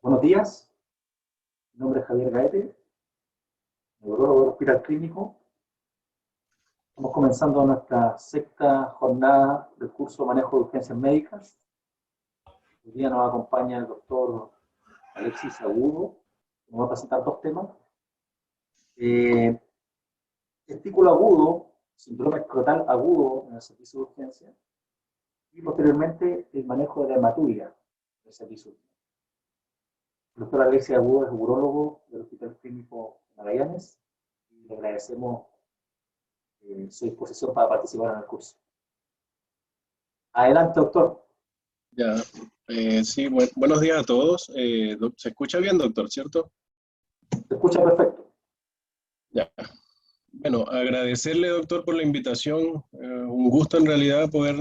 Buenos días, mi nombre es Javier Gaete, neurólogo del Hospital Clínico. Estamos comenzando nuestra sexta jornada del curso Manejo de Urgencias Médicas. Hoy día nos acompaña el doctor Alexis Agudo, que nos va a presentar dos temas. Testículo agudo, síndrome escrotal agudo en el servicio de urgencia, y posteriormente el manejo de la hematuria del servicio de urgencia. El doctor Alexis Agudo es urólogo del Hospital Clínico Magallanes y le agradecemos su disposición para participar en el curso. Adelante, doctor. Ya, sí, buenos días a todos. ¿Se escucha bien, doctor, cierto? Se escucha perfecto. Ya. Bueno, agradecerle, doctor, por la invitación. Un gusto en realidad poder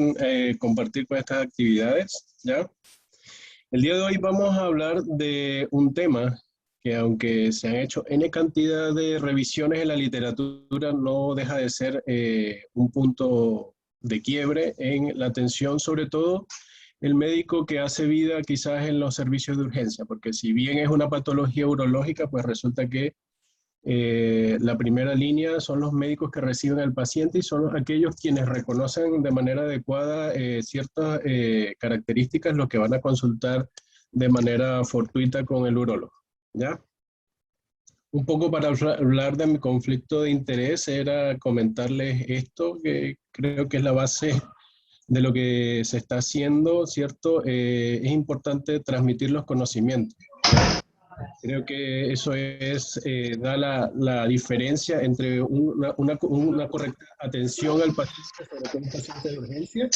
compartir con estas actividades, ¿ya? El día de hoy vamos a hablar de un tema que, aunque se han hecho N cantidad de revisiones en la literatura, no deja de ser un punto de quiebre en la atención, sobre todo el médico que hace vida quizás en los servicios de urgencia, porque si bien es una patología urológica, pues resulta que la primera línea son los médicos que reciben al paciente y son aquellos quienes reconocen de manera adecuada ciertas características, lo que van a consultar de manera fortuita con el urólogo, ¿ya? Un poco para hablar de mi conflicto de interés era comentarles esto, que creo que es la base de lo que se está haciendo, ¿cierto? Es importante transmitir los conocimientos, ¿ya? Creo que eso da la diferencia entre una correcta atención al paciente, sobre todo un paciente de urgencia,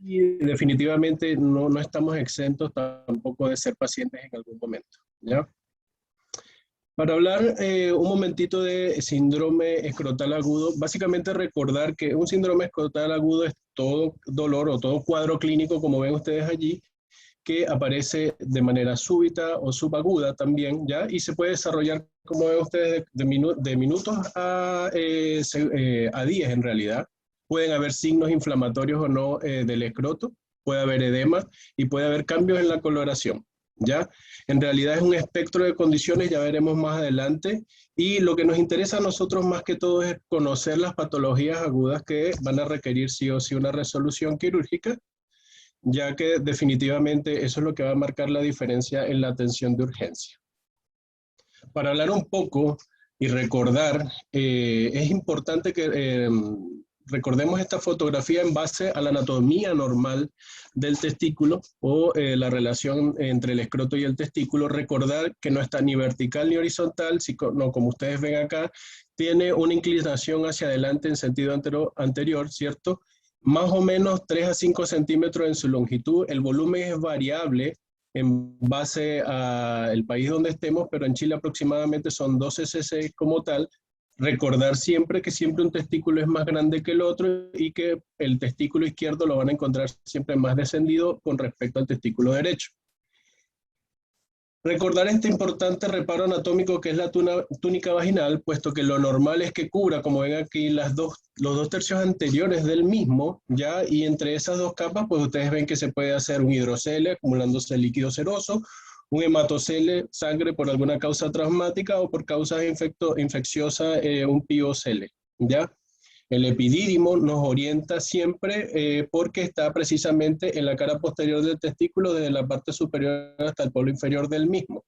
y definitivamente no estamos exentos tampoco de ser pacientes en algún momento, ¿ya? Para hablar un momentito de síndrome escrotal agudo, básicamente recordar que un síndrome escrotal agudo es todo dolor o todo cuadro clínico, como ven ustedes allí, que aparece de manera súbita o subaguda también, ¿ya? Y se puede desarrollar, como ven ustedes, de minutos a días en realidad. Pueden haber signos inflamatorios o no del escroto, puede haber edema y puede haber cambios en la coloración, ¿ya? En realidad es un espectro de condiciones, ya veremos más adelante, y lo que nos interesa a nosotros más que todo es conocer las patologías agudas que van a requerir sí o sí una resolución quirúrgica, ya que definitivamente eso es lo que va a marcar la diferencia en la atención de urgencia. Para hablar un poco y recordar, es importante que recordemos esta fotografía en base a la anatomía normal del testículo o la relación entre el escroto y el testículo. Recordar que no está ni vertical ni horizontal, sino como ustedes ven acá, tiene una inclinación hacia adelante en sentido anterior, ¿cierto? Más o menos 3 a 5 centímetros en su longitud. El volumen es variable en base al país donde estemos, pero en Chile aproximadamente son 12 cc como tal. Recordar siempre que siempre un testículo es más grande que el otro y que el testículo izquierdo lo van a encontrar siempre más descendido con respecto al testículo derecho. Recordar este importante reparo anatómico que es la túnica vaginal, puesto que lo normal es que cubra, como ven aquí, los dos tercios anteriores del mismo, ¿ya? Y entre esas dos capas, pues ustedes ven que se puede hacer un hidrocele, acumulándose líquido seroso, un hematocele, sangre por alguna causa traumática o por causas infecciosas, un piocele, ¿ya? El epidídimo nos orienta siempre porque está precisamente en la cara posterior del testículo, desde la parte superior hasta el polo inferior del mismo.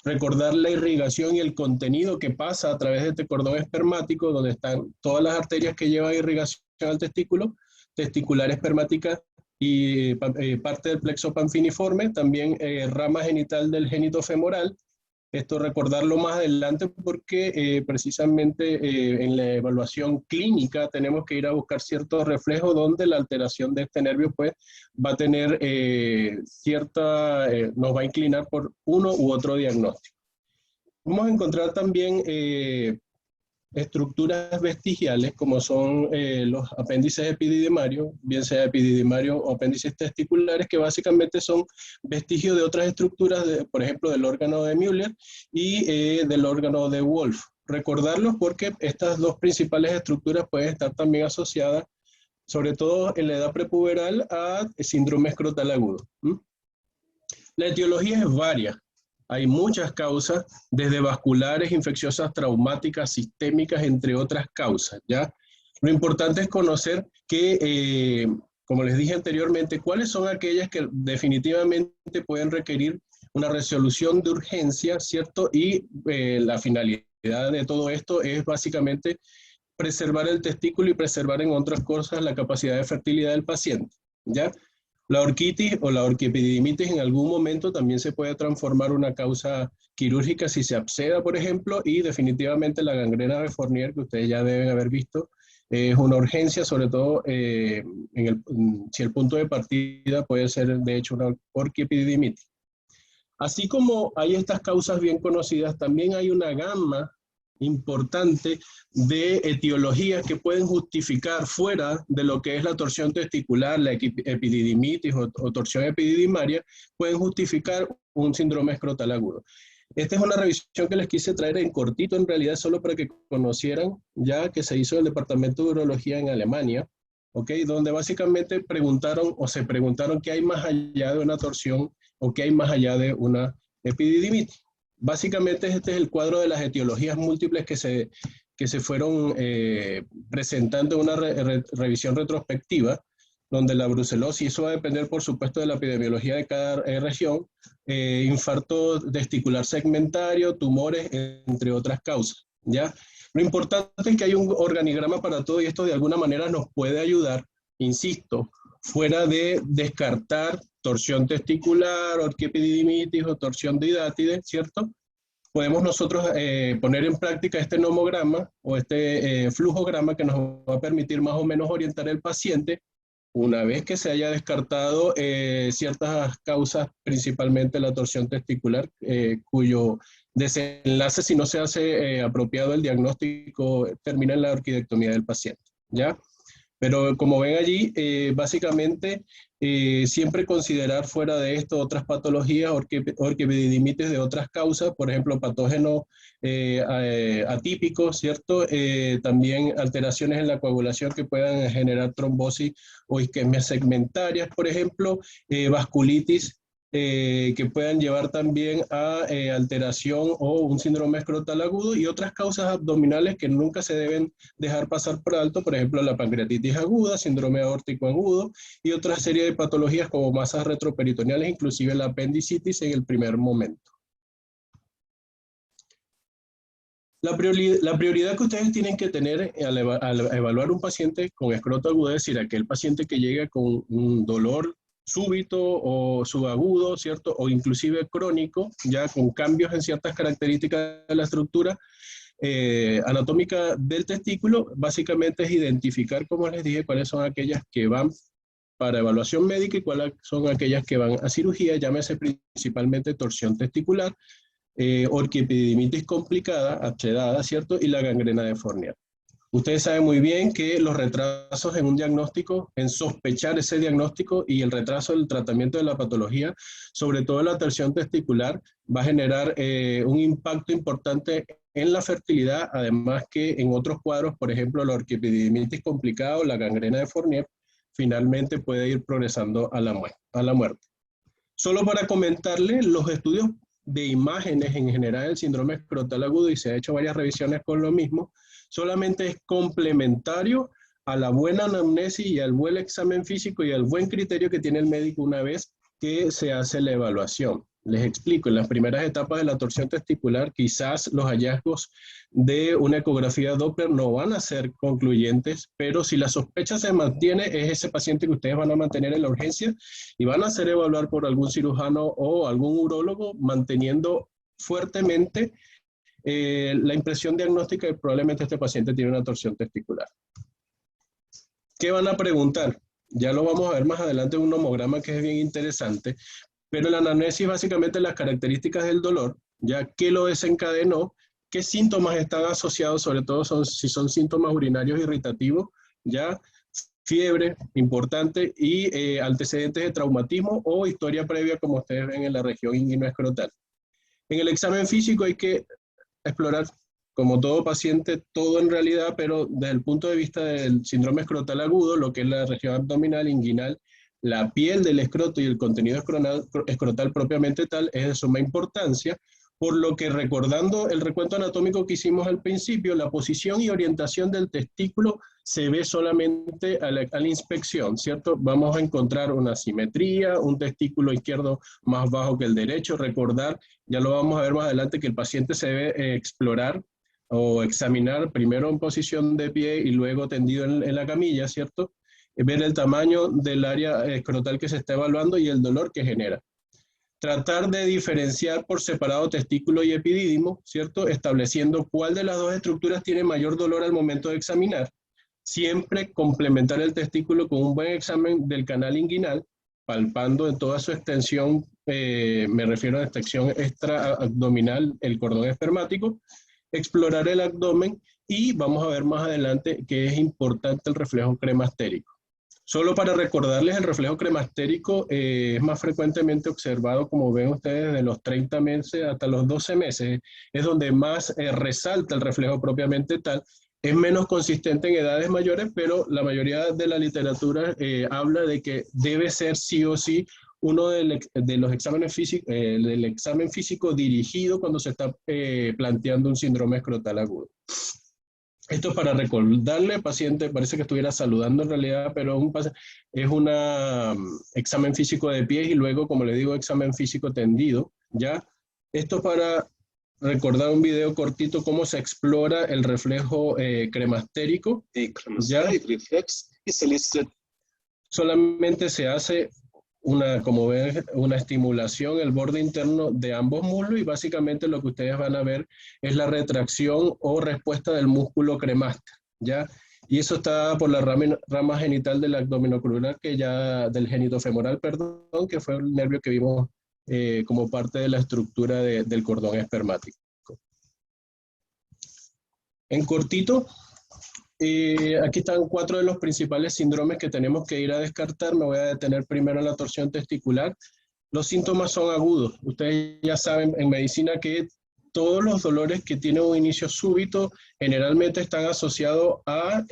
Recordar la irrigación y el contenido que pasa a través de este cordón espermático, donde están todas las arterias que llevan irrigación al testículo, testicular espermática y parte del plexo panfiniforme, también rama genital del génito femoral. Esto recordarlo más adelante porque precisamente en la evaluación clínica tenemos que ir a buscar ciertos reflejos donde la alteración de este nervio pues va a tener nos va a inclinar por uno u otro diagnóstico. Vamos a encontrar también estructuras vestigiales como son los apéndices epididimarios, bien sea epididimario o apéndices testiculares, que básicamente son vestigios de otras estructuras, por ejemplo del órgano de Müller y del órgano de Wolff. Recordarlos porque estas dos principales estructuras pueden estar también asociadas, sobre todo en la edad prepuberal, a síndrome escrotal agudo. La etiología es varia. Hay muchas causas, desde vasculares, infecciosas, traumáticas, sistémicas, entre otras causas, ¿ya? Lo importante es conocer que, como les dije anteriormente, cuáles son aquellas que definitivamente pueden requerir una resolución de urgencia, ¿cierto? Y la finalidad de todo esto es básicamente preservar el testículo y preservar en otras cosas la capacidad de fertilidad del paciente, ¿ya? La orquitis o la orquiepididimitis en algún momento también se puede transformar en una causa quirúrgica si se absceda, por ejemplo, y definitivamente la gangrena de Fournier, que ustedes ya deben haber visto, es una urgencia, sobre todo si el punto de partida puede ser, de hecho, una orquiepididimitis. Así como hay estas causas bien conocidas, también hay una gama importante de etiologías que pueden justificar fuera de lo que es la torsión testicular, la epididimitis o torsión epididimaria, pueden justificar un síndrome escrotal agudo. Esta es una revisión que les quise traer en cortito, en realidad solo para que conocieran, ya que se hizo en el Departamento de Urología en Alemania, ¿okay? Donde básicamente se preguntaron qué hay más allá de una torsión o qué hay más allá de una epididimitis. Básicamente este es el cuadro de las etiologías múltiples que se fueron presentando en una revisión retrospectiva, donde la brucelosis, eso va a depender por supuesto de la epidemiología de cada región, infarto testicular segmentario, tumores, entre otras causas, ¿ya? Lo importante es que hay un organigrama para todo y esto de alguna manera nos puede ayudar, insisto, fuera de descartar torsión testicular, orquiepididimitis o torsión de hidátide, ¿cierto? Podemos nosotros poner en práctica este nomograma o este flujograma que nos va a permitir más o menos orientar al paciente una vez que se haya descartado ciertas causas, principalmente la torsión testicular, cuyo desenlace, si no se hace apropiado el diagnóstico, termina en la orquidectomía del paciente, ¿ya? Pero como ven allí, básicamente siempre considerar fuera de esto otras patologías, orquiepididimitis de otras causas, por ejemplo, patógenos atípicos, ¿cierto? También alteraciones en la coagulación que puedan generar trombosis o isquemias segmentarias, por ejemplo, vasculitis, que puedan llevar también a alteración o un síndrome escrotal agudo y otras causas abdominales que nunca se deben dejar pasar por alto, por ejemplo, la pancreatitis aguda, síndrome aórtico agudo y otra serie de patologías como masas retroperitoneales, inclusive la apendicitis en el primer momento. La prioridad que ustedes tienen que tener al evaluar un paciente con escroto agudo, es decir, aquel paciente que llega con un dolor súbito o subagudo, ¿cierto? O inclusive crónico, ya con cambios en ciertas características de la estructura anatómica del testículo, básicamente es identificar, como les dije, cuáles son aquellas que van para evaluación médica y cuáles son aquellas que van a cirugía, llámese principalmente torsión testicular, orquiepididimitis complicada, abscedada, ¿cierto? Y la gangrena de Fournier. Ustedes saben muy bien que los retrasos en un diagnóstico, en sospechar ese diagnóstico y el retraso del tratamiento de la patología, sobre todo la torsión testicular, va a generar un impacto importante en la fertilidad, además que en otros cuadros, por ejemplo, la orquiepididimitis complicada o la gangrena de Fournier, finalmente puede ir progresando a la muerte. Solo para comentarles, los estudios de imágenes en general del síndrome escrotal agudo, y se ha hecho varias revisiones con lo mismo, solamente es complementario a la buena anamnesis y al buen examen físico y al buen criterio que tiene el médico una vez que se hace la evaluación. Les explico, en las primeras etapas de la torsión testicular, quizás los hallazgos de una ecografía Doppler no van a ser concluyentes, pero si la sospecha se mantiene, es ese paciente que ustedes van a mantener en la urgencia y van a hacer evaluar por algún cirujano o algún urólogo, manteniendo fuertemente la impresión diagnóstica de que probablemente este paciente tiene una torsión testicular. ¿Qué van a preguntar? Ya lo vamos a ver más adelante en un nomograma que es bien interesante, pero la anamnesis básicamente las características del dolor, ya qué lo desencadenó, qué síntomas están asociados, sobre todo si son síntomas urinarios irritativos, ya fiebre importante y antecedentes de traumatismo o historia previa como ustedes ven en la región inguinoescrotal. En el examen físico hay que explorar, como todo paciente, todo en realidad, pero desde el punto de vista del síndrome escrotal agudo, lo que es la región abdominal, inguinal, la piel del escroto y el contenido escrotal propiamente tal es de suma importancia, por lo que recordando el recuento anatómico que hicimos al principio, la posición y orientación del testículo se ve solamente a la inspección, ¿cierto? Vamos a encontrar una simetría, un testículo izquierdo más bajo que el derecho. Recordar, ya lo vamos a ver más adelante, que el paciente se debe explorar o examinar primero en posición de pie y luego tendido en la camilla, ¿cierto? Ver el tamaño del área escrotal que se está evaluando y el dolor que genera. Tratar de diferenciar por separado testículo y epidídimo, ¿cierto? Estableciendo cuál de las dos estructuras tiene mayor dolor al momento de examinar. Siempre complementar el testículo con un buen examen del canal inguinal, palpando en toda su extensión, me refiero a la extensión extraabdominal, el cordón espermático, explorar el abdomen y vamos a ver más adelante que es importante el reflejo cremastérico. Solo para recordarles, el reflejo cremastérico es más frecuentemente observado, como ven ustedes, de los 30 meses hasta los 12 meses. Es donde más resalta el reflejo propiamente tal. Es menos consistente en edades mayores, pero la mayoría de la literatura habla de que debe ser sí o sí uno de los exámenes físicos, del examen físico dirigido cuando se está planteando un síndrome escrotal agudo. Esto es para recordarle, paciente, parece que estuviera saludando en realidad, pero es un examen físico de pies y luego, como le digo, examen físico tendido, ¿ya? Esto para recordar un video cortito cómo se explora el reflejo cremastérico. ¿Ya? Solamente se hace como ven, una estimulación, el borde interno de ambos muslos y básicamente lo que ustedes van a ver es la retracción o respuesta del músculo cremaster, ¿ya? Y eso está por la rama genital del abdominocrural, del genitofemoral, perdón, que fue el nervio que vimos como parte de la estructura del cordón espermático. En cortito, aquí están 4 de los principales síndromes que tenemos que ir a descartar. Me voy a detener primero en la torsión testicular. Los síntomas son agudos. Ustedes ya saben en medicina que todos los dolores que tienen un inicio súbito generalmente están asociados a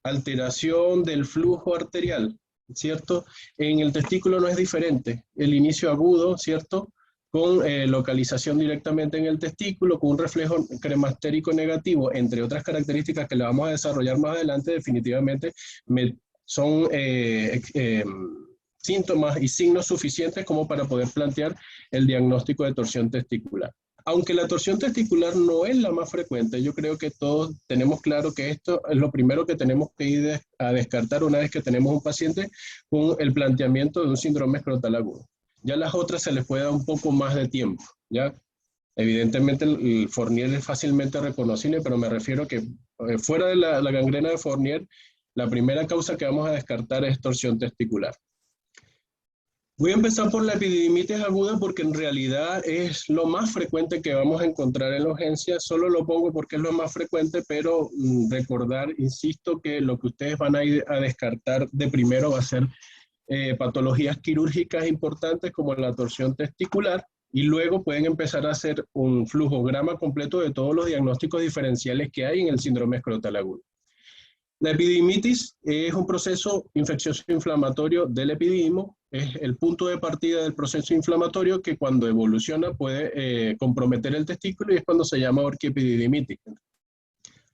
alteración del flujo arterial, ¿cierto? En el testículo no es diferente. El inicio agudo, ¿cierto?, con localización directamente en el testículo, con un reflejo cremastérico negativo, entre otras características que le vamos a desarrollar más adelante, definitivamente son síntomas y signos suficientes como para poder plantear el diagnóstico de torsión testicular. Aunque la torsión testicular no es la más frecuente, yo creo que todos tenemos claro que esto es lo primero que tenemos que ir a descartar una vez que tenemos un paciente con el planteamiento de un síndrome escrotal agudo. Ya las otras se les puede dar un poco más de tiempo, ¿ya? Evidentemente el Fournier es fácilmente reconocible, pero me refiero a que fuera de la gangrena de Fournier, la primera causa que vamos a descartar es torsión testicular. Voy a empezar por la epididimitis aguda porque en realidad es lo más frecuente que vamos a encontrar en la urgencia. Solo lo pongo porque es lo más frecuente, pero recordar, insisto, que lo que ustedes van a ir a descartar de primero va a ser patologías quirúrgicas importantes como la torsión testicular y luego pueden empezar a hacer un flujograma completo de todos los diagnósticos diferenciales que hay en el síndrome escrotal agudo. La epididimitis es un proceso infeccioso inflamatorio del epididimo, es el punto de partida del proceso inflamatorio que cuando evoluciona puede comprometer el testículo y es cuando se llama orquiepididimitis.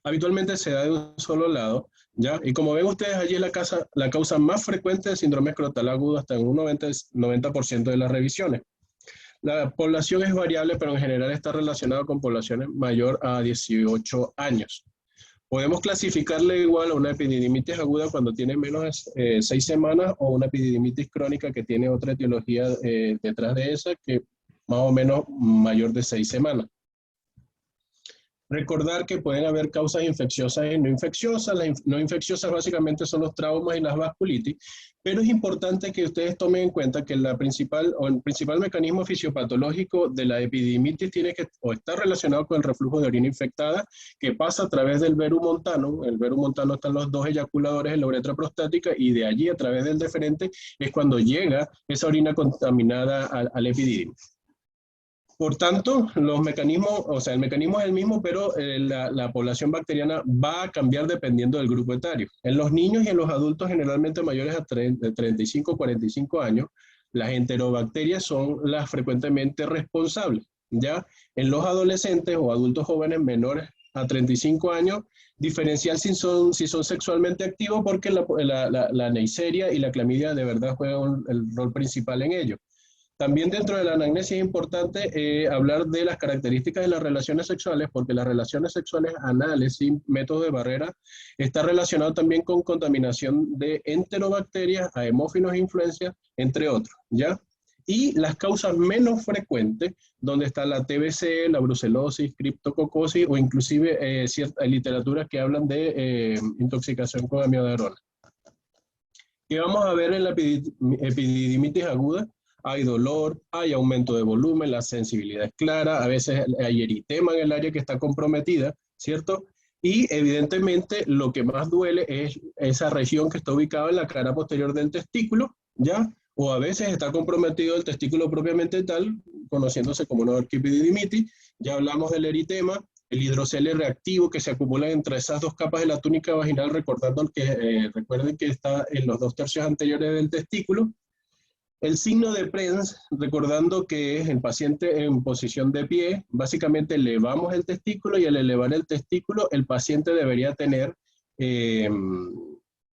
Habitualmente se da de un solo lado, ¿ya? Y como ven ustedes, allí es la causa más frecuente de síndrome escrotal agudo hasta en un 90% de las revisiones. La población es variable, pero en general está relacionada con poblaciones mayor a 18 años. Podemos clasificarle igual a una epididimitis aguda cuando tiene menos de 6 semanas o una epididimitis crónica que tiene otra etiología detrás de esa que más o menos mayor de 6 semanas. Recordar que pueden haber causas infecciosas y no infecciosas. Las no infecciosas básicamente son los traumas y las vasculitis, pero es importante que ustedes tomen en cuenta que el principal mecanismo fisiopatológico de la epididimitis está relacionado con el reflujo de orina infectada que pasa a través del veru montano. El veru montano están los 2 eyaculadores en la uretra prostática y de allí a través del deferente es cuando llega esa orina contaminada al epididimo. Por tanto, los mecanismos, o sea, el mecanismo es el mismo, pero la población bacteriana va a cambiar dependiendo del grupo etario. En los niños y en los adultos generalmente mayores a 35 o 45 años, las enterobacterias son las frecuentemente responsables. Ya en los adolescentes o adultos jóvenes menores a 35 años, diferenciar si son sexualmente activos, porque la Neisseria y la clamidia de verdad juegan el rol principal en ello. También dentro de la anamnesis es importante hablar de las características de las relaciones sexuales, porque las relaciones sexuales anales sin método de barrera está relacionado también con contaminación de enterobacterias, aemófilos e influencias, entre otros, ¿ya? Y las causas menos frecuentes, donde está la TBC, la brucelosis, criptococosis, o inclusive ciertas literaturas que hablan de intoxicación con amiodarona. ¿Qué vamos a ver en la epididimitis aguda? Hay dolor, hay aumento de volumen, la sensibilidad es clara, a veces hay eritema en el área que está comprometida, ¿cierto? Y evidentemente lo que más duele es esa región que está ubicada en la cara posterior del testículo, ¿ya? O a veces está comprometido el testículo propiamente tal, conociéndose como una orquipididimitis. Ya hablamos del eritema, el hidrocele reactivo que se acumula entre esas dos capas de la túnica vaginal, recordando que recuerden que está en los 2 tercios anteriores del testículo. El signo de Prenz, recordando que es el paciente en posición de pie, básicamente elevamos el testículo, y al elevar el testículo el paciente debería tener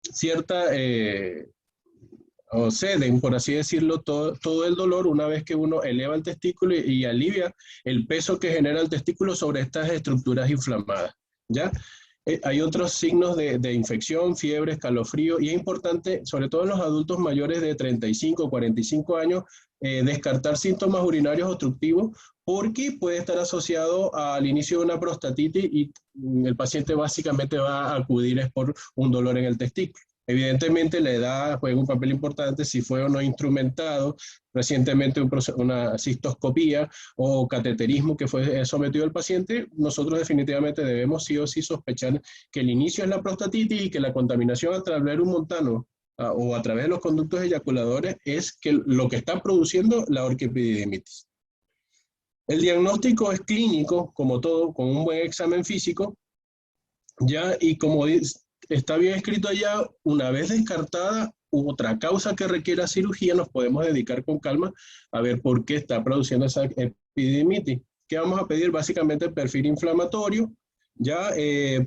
cierta, o ceden, por así decirlo, todo el dolor una vez que uno eleva el testículo y alivia el peso que genera el testículo sobre estas estructuras inflamadas, ¿ya? Hay otros signos de infección, fiebre, escalofrío, y es importante, sobre todo en los adultos mayores de 35 o 45 años, descartar síntomas urinarios obstructivos, porque puede estar asociado al inicio de una prostatitis y el paciente básicamente va a acudir por un dolor en el testículo. Evidentemente la edad juega un papel importante, si fue o no instrumentado recientemente una cistoscopía o cateterismo que fue sometido al paciente. Nosotros definitivamente debemos sí o sí sospechar que el inicio es la prostatitis y que la contaminación a través de un montano o a través de los conductos eyaculadores es lo que está produciendo la orquipididimitis. El diagnóstico es clínico, como todo, con un buen examen físico, ya, y como está bien escrito allá, una vez descartada otra causa que requiera cirugía, nos podemos dedicar con calma a ver por qué está produciendo esa epididimitis. ¿Qué vamos a pedir? Básicamente perfil inflamatorio, ya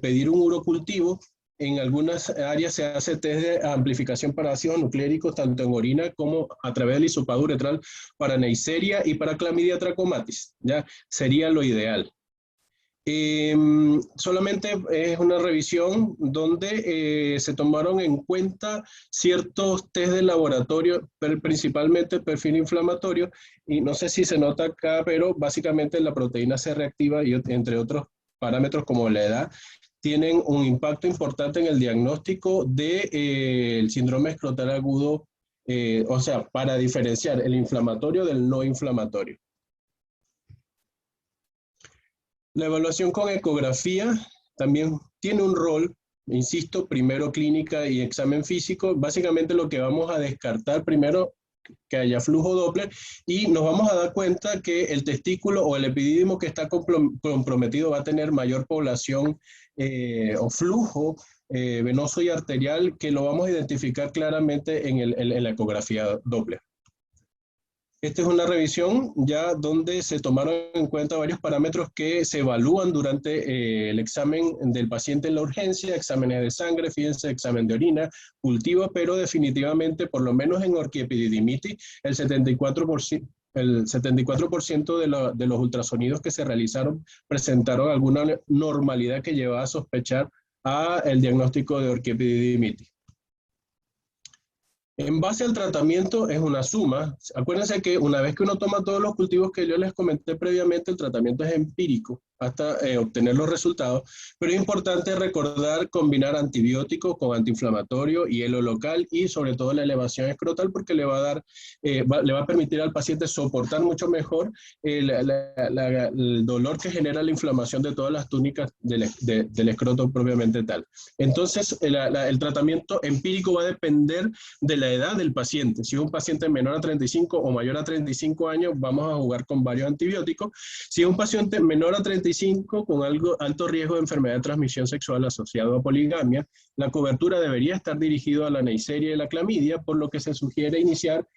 pedir un urocultivo. En algunas áreas se hace test de amplificación para ácidos nucleéricos, tanto en orina como a través del hisopado uretral para Neisseria y para Clamidia trachomatis, ya sería lo ideal. Solamente es una revisión donde se tomaron en cuenta ciertos test de laboratorio, pero principalmente perfil inflamatorio, y no sé si se nota acá, pero básicamente la proteína C reactiva y entre otros parámetros como la edad, tienen un impacto importante en el diagnóstico del síndrome escrotal agudo, o sea, para diferenciar el inflamatorio del no inflamatorio. La evaluación con ecografía también tiene un rol, insisto, primero clínica y examen físico. Básicamente lo que vamos a descartar primero, que haya flujo Doppler, y nos vamos a dar cuenta que el testículo o el epidídimo que está comprometido va a tener mayor población o flujo venoso y arterial, que lo vamos a identificar claramente en la ecografía Doppler. Esta es una revisión ya donde se tomaron en cuenta varios parámetros que se evalúan durante el examen del paciente en la urgencia, exámenes de sangre, fíjense, examen de orina, cultivo, pero definitivamente, por lo menos en orquipididimitis, el 74% de los ultrasonidos que se realizaron presentaron alguna normalidad que llevaba a sospechar el diagnóstico de orquipididimitis. En base al tratamiento es una suma. Acuérdense que una vez que uno toma todos los cultivos que yo les comenté previamente, el tratamiento es empírico. hasta obtener los resultados, pero es importante recordar combinar antibióticos con antiinflamatorio, hielo local y sobre todo la elevación escrotal porque le va a dar, le va a permitir al paciente soportar mucho mejor el dolor que genera la inflamación de todas las túnicas del escroto propiamente tal. Entonces, el tratamiento empírico va a depender de la edad del paciente. Si es un paciente menor a 35 o mayor a 35 años, vamos a jugar con varios antibióticos. Si es un paciente menor a 35 con alto riesgo de enfermedad de transmisión sexual asociado a poligamia, la cobertura debería estar dirigida a la Neisseria y la clamidia, por lo que se sugiere iniciar,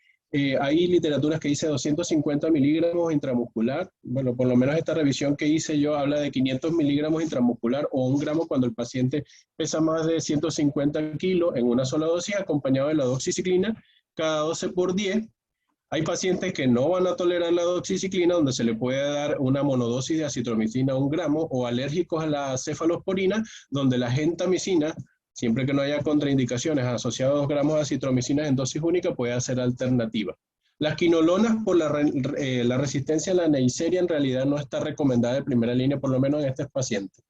hay literaturas que dice 250 miligramos intramuscular, bueno, por lo menos esta revisión que hice yo habla de 500 miligramos intramuscular o 1 gramo cuando el paciente pesa más de 150 kilos en una sola dosis, acompañado de la doxiciclina cada 12 por 10. Hay pacientes que no van a tolerar la doxiciclina, donde se le puede dar una monodosis de acitromicina 1 gramo, o alérgicos a la cefalosporina, donde la gentamicina, siempre que no haya contraindicaciones asociadas a 2 gramos de acitromicina en dosis única, puede ser alternativa. Las quinolonas, por la resistencia a la Neisseria, en realidad no está recomendada de primera línea, por lo menos en este paciente.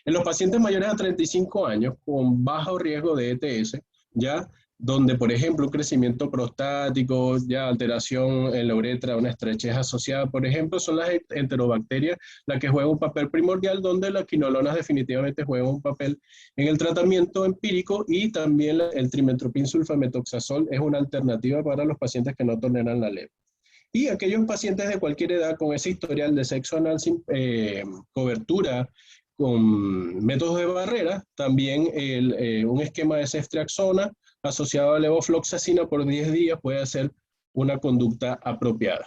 En los pacientes mayores a 35 años, con bajo riesgo de ETS, ya donde, por ejemplo, un crecimiento prostático, ya alteración en la uretra, una estrechez asociada, por ejemplo, son las enterobacterias las que juegan un papel primordial, donde las quinolonas definitivamente juegan un papel en el tratamiento empírico, y también el trimestoprim sulfametoxazol es una alternativa para los pacientes que no toleran la LEV. Y aquellos pacientes de cualquier edad con ese historial de sexo anal sin cobertura, con métodos de barrera, también un esquema de ceftriaxona asociado a levofloxacina por 10 días puede ser una conducta apropiada.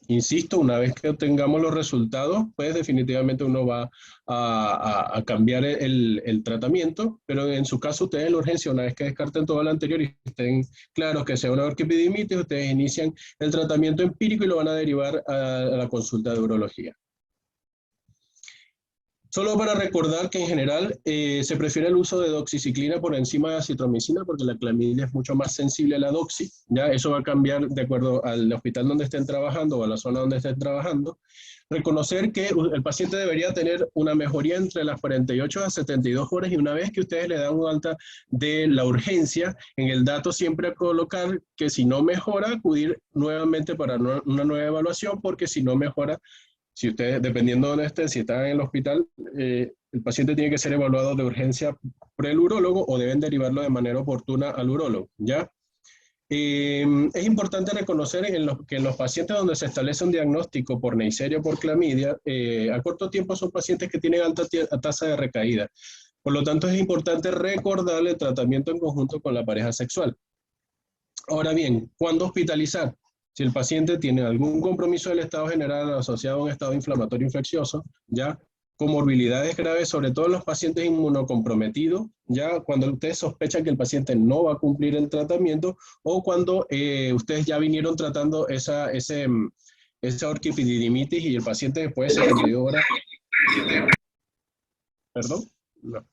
Insisto, una vez que obtengamos los resultados, pues definitivamente uno va a cambiar el tratamiento, pero en su caso ustedes en la urgencia, una vez que descarten todo lo anterior y estén claros que sea una orquipedimitis, ustedes inician el tratamiento empírico y lo van a derivar a la consulta de urología. Solo para recordar que en general se prefiere el uso de doxiciclina por encima de acitromicina porque la clamidia es mucho más sensible a la doxi, ¿ya? Eso va a cambiar de acuerdo al hospital donde estén trabajando o a la zona donde estén trabajando. Reconocer que el paciente debería tener una mejoría entre las 48 a 72 horas, y una vez que ustedes le dan un alta de la urgencia, en el dato siempre colocar que si no mejora, acudir nuevamente para una nueva evaluación, porque si no mejora, si ustedes, dependiendo de dónde estén, si están en el hospital, el paciente tiene que ser evaluado de urgencia por el urólogo o deben derivarlo de manera oportuna al urólogo, ¿ya? Es importante reconocer que en los pacientes donde se establece un diagnóstico por Neisseria o por clamidia, a corto tiempo son pacientes que tienen alta tasa de recaída. Por lo tanto, es importante recordar el tratamiento en conjunto con la pareja sexual. Ahora bien, ¿cuándo hospitalizar? Si el paciente tiene algún compromiso del estado general asociado a un estado inflamatorio infeccioso, ya comorbilidades graves, sobre todo en los pacientes inmunocomprometidos, ya cuando ustedes sospechan que el paciente no va a cumplir el tratamiento, o cuando ustedes ya vinieron tratando esa orquipedidimitis y el paciente después de 72 horas... ¿Perdón? No.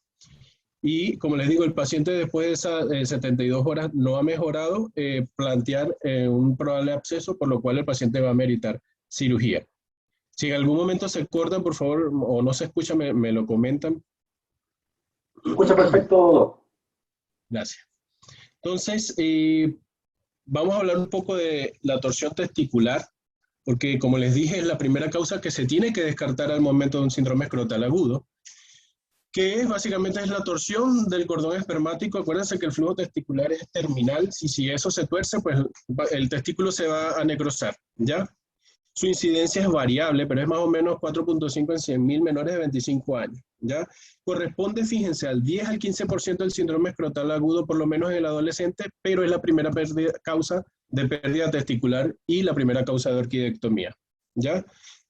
Y como les digo, el paciente después de esas 72 horas no ha mejorado, plantear un probable absceso, por lo cual el paciente va a meritar cirugía. Si en algún momento se cortan, por favor, o no se escucha, me lo comentan. Escucha perfecto. Gracias. Entonces, vamos a hablar un poco de la torsión testicular, porque como les dije, es la primera causa que se tiene que descartar al momento de un síndrome escrotal agudo, que básicamente es la torsión del cordón espermático. Acuérdense que el flujo testicular es terminal, si eso se tuerce, pues el testículo se va a necrosar, ¿ya? Su incidencia es variable, pero es más o menos 4.5 en 100.000 menores de 25 años, ¿ya? Corresponde, fíjense, al 10 al 15% del síndrome escrotal agudo, por lo menos en el adolescente, pero es la primera causa de pérdida testicular y la primera causa de orquidectomía, ¿ya?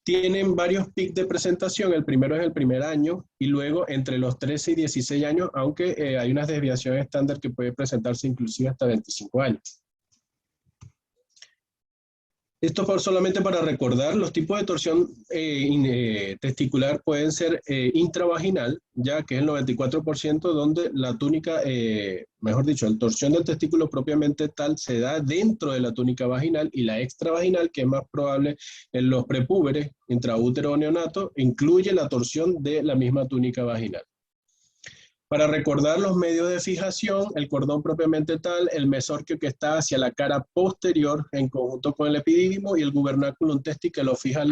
Tienen varios picos de presentación, el primero es el primer año y luego entre los 13 y 16 años, aunque hay unas desviaciones estándar que puede presentarse inclusive hasta 25 años. Esto solamente para recordar, los tipos de torsión testicular pueden ser intravaginal, ya que es el 94%, donde la túnica, mejor dicho, la torsión del testículo propiamente tal se da dentro de la túnica vaginal, y la extravaginal, que es más probable en los prepúberes, intraútero o neonato, incluye la torsión de la misma túnica vaginal. Para recordar los medios de fijación, el cordón propiamente tal, el mesorquio que está hacia la cara posterior en conjunto con el epidídimo, y el gubernaculum testi que lo fija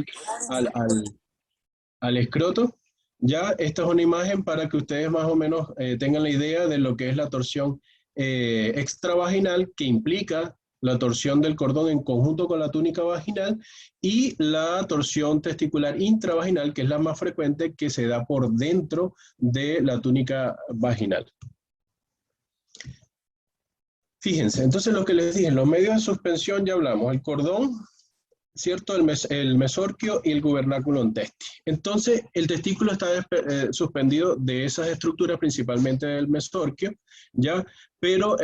al escroto. Ya, esta es una imagen para que ustedes más o menos tengan la idea de lo que es la torsión extravaginal, que implica la torsión del cordón en conjunto con la túnica vaginal, y la torsión testicular intravaginal, que es la más frecuente, que se da por dentro de la túnica vaginal. Fíjense, entonces lo que les dije, los medios de suspensión ya hablamos, el cordón, ¿cierto? El mesorquio y el gubernaculum testi. Entonces, el testículo está suspendido de esas estructuras, principalmente del mesorquio, ¿ya? Pero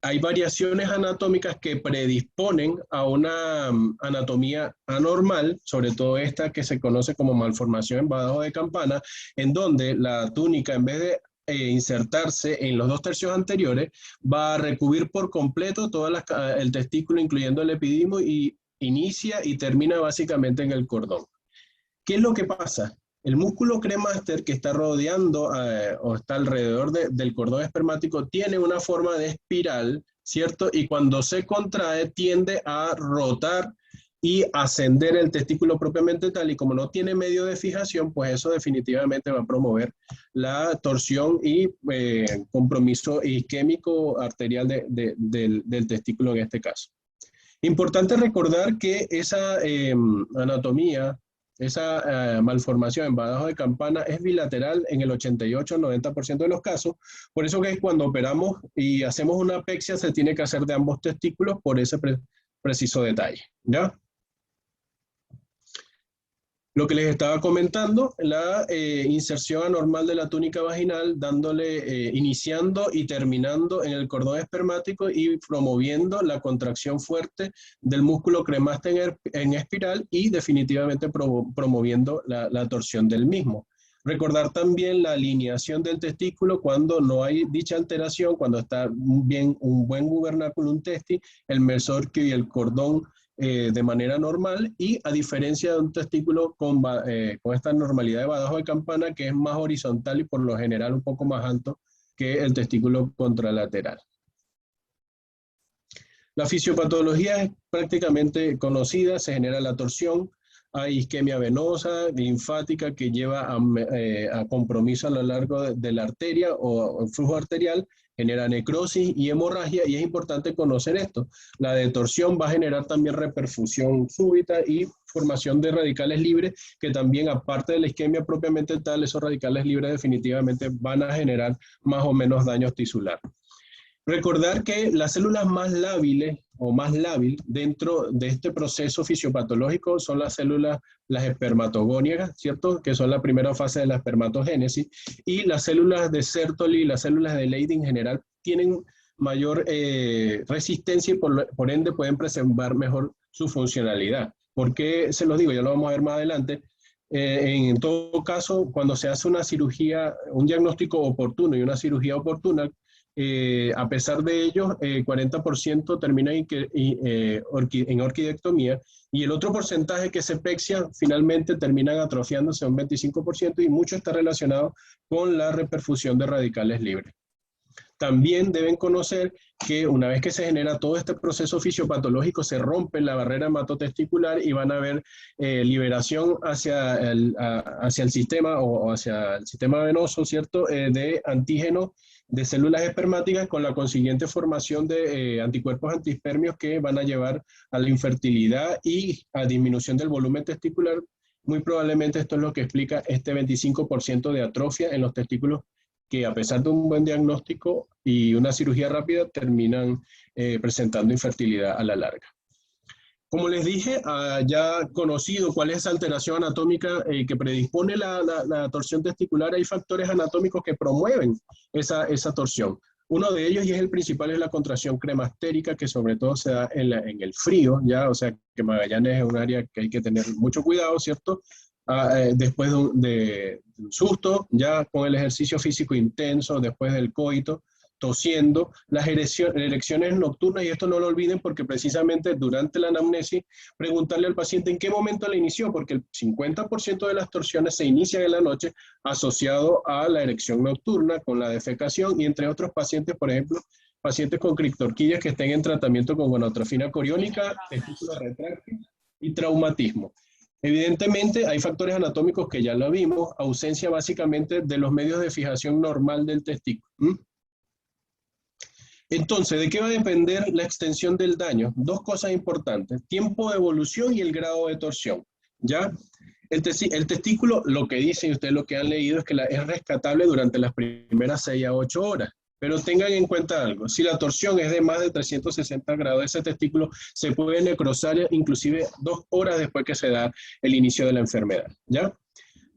hay variaciones anatómicas que predisponen a una anatomía anormal, sobre todo esta que se conoce como malformación en badajo de campana, en donde la túnica, en vez de insertarse en los 2 tercios anteriores, va a recubrir por completo todo el testículo, incluyendo el epidídimo, y inicia y termina básicamente en el cordón. ¿Qué es lo que pasa? El músculo cremaster que está rodeando o está alrededor del cordón espermático tiene una forma de espiral, ¿cierto? Y cuando se contrae tiende a rotar y ascender el testículo propiamente tal, y como no tiene medio de fijación, pues eso definitivamente va a promover la torsión y compromiso isquémico arterial del testículo en este caso. Importante recordar que esa anatomía, esa malformación en badajo de campana es bilateral en el 88-90% de los casos. Por eso que cuando operamos y hacemos una apexia se tiene que hacer de ambos testículos, por ese preciso detalle, ¿ya? Lo que les estaba comentando, la inserción anormal de la túnica vaginal, dándole, iniciando y terminando en el cordón espermático y promoviendo la contracción fuerte del músculo cremaster en espiral, y definitivamente promoviendo la torsión del mismo. Recordar también la alineación del testículo cuando no hay dicha alteración, cuando está bien un buen gubernaculum testi, el mesorquio y el cordón de manera normal, y a diferencia de un testículo con esta normalidad de badajo de campana, que es más horizontal y por lo general un poco más alto que el testículo contralateral. La fisiopatología es prácticamente conocida, se genera la torsión, hay isquemia venosa, linfática, que lleva a compromiso a lo largo de la arteria o el flujo arterial, genera necrosis y hemorragia, y es importante conocer esto. La detorsión va a generar también reperfusión súbita y formación de radicales libres, que también, aparte de la isquemia propiamente tal, esos radicales libres definitivamente van a generar más o menos daño tisular. Recordar que las células más lábiles o más lábil dentro de este proceso fisiopatológico son las células, las espermatogónicas, ¿cierto? Que son la primera fase de la espermatogénesis, y las células de Sertoli y las células de Leydig en general tienen mayor resistencia y por ende pueden preservar mejor su funcionalidad. ¿Por qué se los digo? Ya lo vamos a ver más adelante. En todo caso, cuando se hace una cirugía, un diagnóstico oportuno y una cirugía oportuna, a pesar de ello, 40% termina en orquidectomía, y el otro porcentaje que se pexia finalmente terminan atrofiándose un 25%, y mucho está relacionado con la reperfusión de radicales libres. También deben conocer que una vez que se genera todo este proceso fisiopatológico, se rompe la barrera hematotesticular y van a haber liberación hacia el sistema o hacia el sistema venoso, ¿cierto? De antígenos de células espermáticas, con la consiguiente formación de anticuerpos antiespermios que van a llevar a la infertilidad y a disminución del volumen testicular. Muy probablemente esto es lo que explica este 25% de atrofia en los testículos, que a pesar de un buen diagnóstico y una cirugía rápida terminan presentando infertilidad a la larga. Como les dije, ya conocido cuál es esa alteración anatómica que predispone la torsión testicular, hay factores anatómicos que promueven esa torsión. Uno de ellos, y es el principal, es la contracción cremastérica, que sobre todo se da en el frío, ¿ya? O sea, que Magallanes es un área que hay que tener mucho cuidado, ¿cierto? Después de un susto, ya con el ejercicio físico intenso, después del coito, tosiendo, las erecciones nocturnas, y esto no lo olviden porque precisamente durante la anamnesis, preguntarle al paciente en qué momento la inició, porque el 50% de las torsiones se inician en la noche asociado a la erección nocturna, con la defecación, y entre otros pacientes, por ejemplo, pacientes con criptorquías que estén en tratamiento con gonotrofina coriónica, testículo retráctil y traumatismo. Evidentemente hay factores anatómicos que ya lo vimos, ausencia básicamente de los medios de fijación normal del testículo. Entonces, ¿de qué va a depender la extensión del daño? Dos cosas importantes, tiempo de evolución y el grado de torsión, ¿ya? El testículo, lo que dicen ustedes, lo que han leído, es que es rescatable durante las primeras 6 a 8 horas. Pero tengan en cuenta algo, si la torsión es de más de 360 grados, ese testículo se puede necrosar inclusive 2 horas después que se da el inicio de la enfermedad, ¿ya?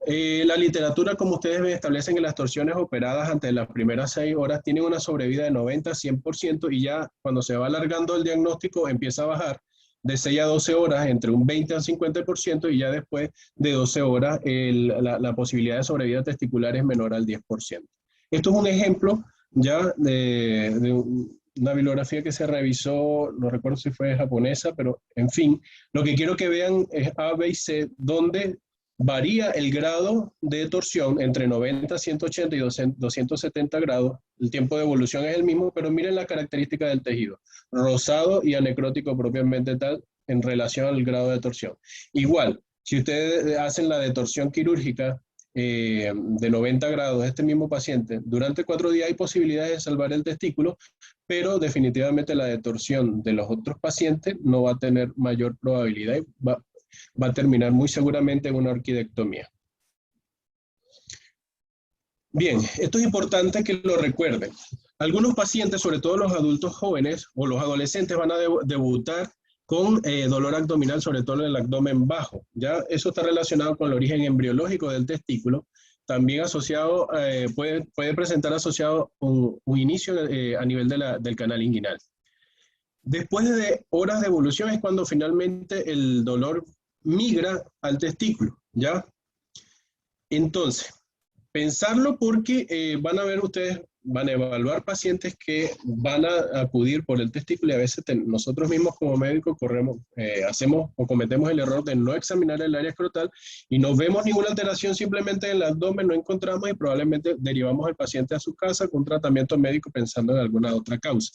La literatura, como ustedes ven, establecen que las torsiones operadas ante las primeras 6 horas tienen una sobrevida de 90 a 100%, y ya cuando se va alargando el diagnóstico empieza a bajar de 6 a 12 horas entre un 20 a 50%, y ya después de 12 horas la posibilidad de sobrevida testicular es menor al 10%. Esto es un ejemplo ya de una bibliografía que se revisó, no recuerdo si fue japonesa, pero en fin, lo que quiero que vean es A, B y C, donde varía el grado de torsión entre 90, 180 y 270 grados. El tiempo de evolución es el mismo, pero miren la característica del tejido. Rosado y anecrótico propiamente tal en relación al grado de torsión. Igual, si ustedes hacen la detorsión quirúrgica de 90 grados de este mismo paciente, durante 4 días hay posibilidades de salvar el testículo, pero definitivamente la detorsión de los otros pacientes no va a tener mayor probabilidad y va a terminar muy seguramente en una orquidectomía. Bien, esto es importante que lo recuerden. Algunos pacientes, sobre todo los adultos jóvenes o los adolescentes, van a debutar con dolor abdominal, sobre todo en el abdomen bajo. Ya eso está relacionado con el origen embriológico del testículo. También asociado, puede presentar asociado un inicio a nivel del canal inguinal. Después de horas de evolución es cuando finalmente el dolor migra al testículo, ¿ya? Entonces, pensarlo porque van a ver ustedes, van a evaluar pacientes que van a acudir por el testículo, y a veces nosotros mismos como médicos hacemos o cometemos el error de no examinar el área escrotal y no vemos ninguna alteración simplemente en el abdomen, no encontramos, y probablemente derivamos al paciente a su casa con un tratamiento médico pensando en alguna otra causa,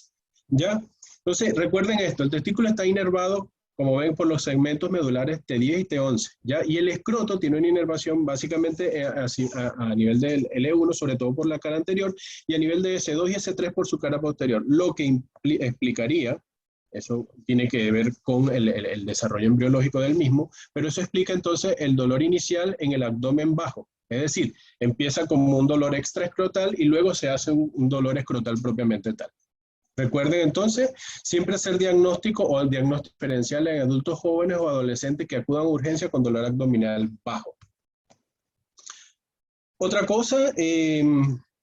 ¿ya? Entonces, recuerden esto, el testículo está inervado, como ven, por los segmentos medulares T10 y T11, ¿ya? Y el escroto tiene una inervación básicamente a nivel del L1, sobre todo por la cara anterior, y a nivel de S2 y S3 por su cara posterior, lo que explicaría, eso tiene que ver con el desarrollo embriológico del mismo, pero eso explica entonces el dolor inicial en el abdomen bajo. Es decir, empieza como un dolor extraescrotal y luego se hace un dolor escrotal propiamente tal. Recuerden entonces siempre hacer diagnóstico o el diagnóstico diferencial en adultos jóvenes o adolescentes que acudan a urgencia con dolor abdominal bajo. Otra cosa,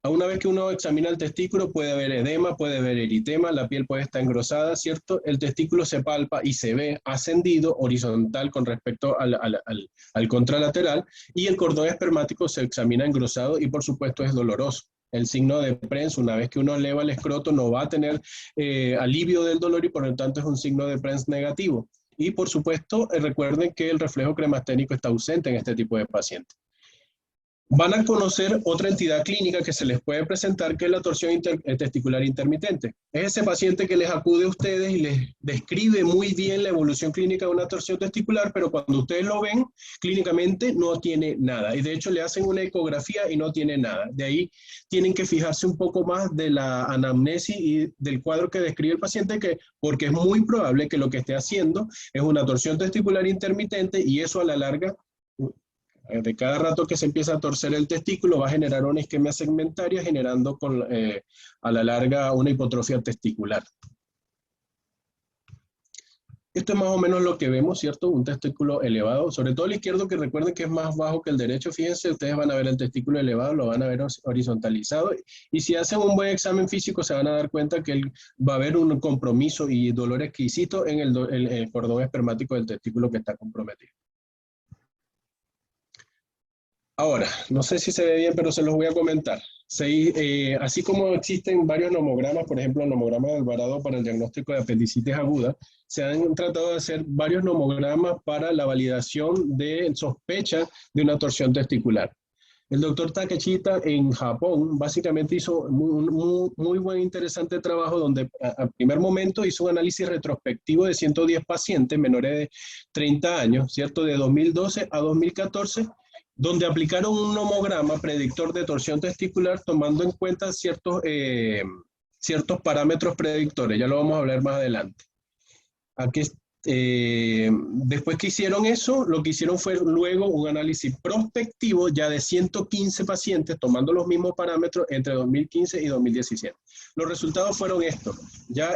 una vez que uno examina el testículo puede haber edema, puede haber eritema, la piel puede estar engrosada, ¿cierto? El testículo se palpa y se ve ascendido horizontal con respecto al contralateral, y el cordón espermático se examina engrosado y por supuesto es doloroso. El signo de Prenz, una vez que uno eleva el escroto, no va a tener alivio del dolor y por lo tanto es un signo de Prenz negativo. Y por supuesto, recuerden que el reflejo cremasténico está ausente en este tipo de pacientes. Van a conocer otra entidad clínica que se les puede presentar, que es la torsión testicular intermitente. Es ese paciente que les acude a ustedes y les describe muy bien la evolución clínica de una torsión testicular, pero cuando ustedes lo ven, clínicamente no tiene nada. Y de hecho le hacen una ecografía y no tiene nada. De ahí tienen que fijarse un poco más de la anamnesis y del cuadro que describe el paciente, porque es muy probable que lo que esté haciendo es una torsión testicular intermitente, y eso a la larga, de cada rato que se empieza a torcer el testículo, va a generar una isquemia segmentaria, generando a la larga una hipotrofia testicular. Esto es más o menos lo que vemos, ¿cierto? Un testículo elevado, sobre todo el izquierdo, que recuerden que es más bajo que el derecho. Fíjense, ustedes van a ver el testículo elevado, lo van a ver horizontalizado. Y si hacen un buen examen físico, se van a dar cuenta que va a haber un compromiso y dolor exquisito en el cordón espermático del testículo que está comprometido. Ahora, no sé si se ve bien, pero se los voy a comentar. Así como existen varios nomogramas, por ejemplo, el nomograma de Alvarado para el diagnóstico de apendicitis aguda, se han tratado de hacer varios nomogramas para la validación de sospecha de una torsión testicular. El doctor Takeshita en Japón básicamente hizo muy buen interesante trabajo donde al primer momento hizo un análisis retrospectivo de 110 pacientes menores de 30 años, ¿cierto? De 2012 a 2014, donde aplicaron un nomograma predictor de torsión testicular tomando en cuenta ciertos parámetros predictores. Ya lo vamos a hablar más adelante. Aquí después que hicieron eso, lo que hicieron fue luego un análisis prospectivo ya de 115 pacientes, tomando los mismos parámetros entre 2015 y 2017. Los resultados fueron estos. Ya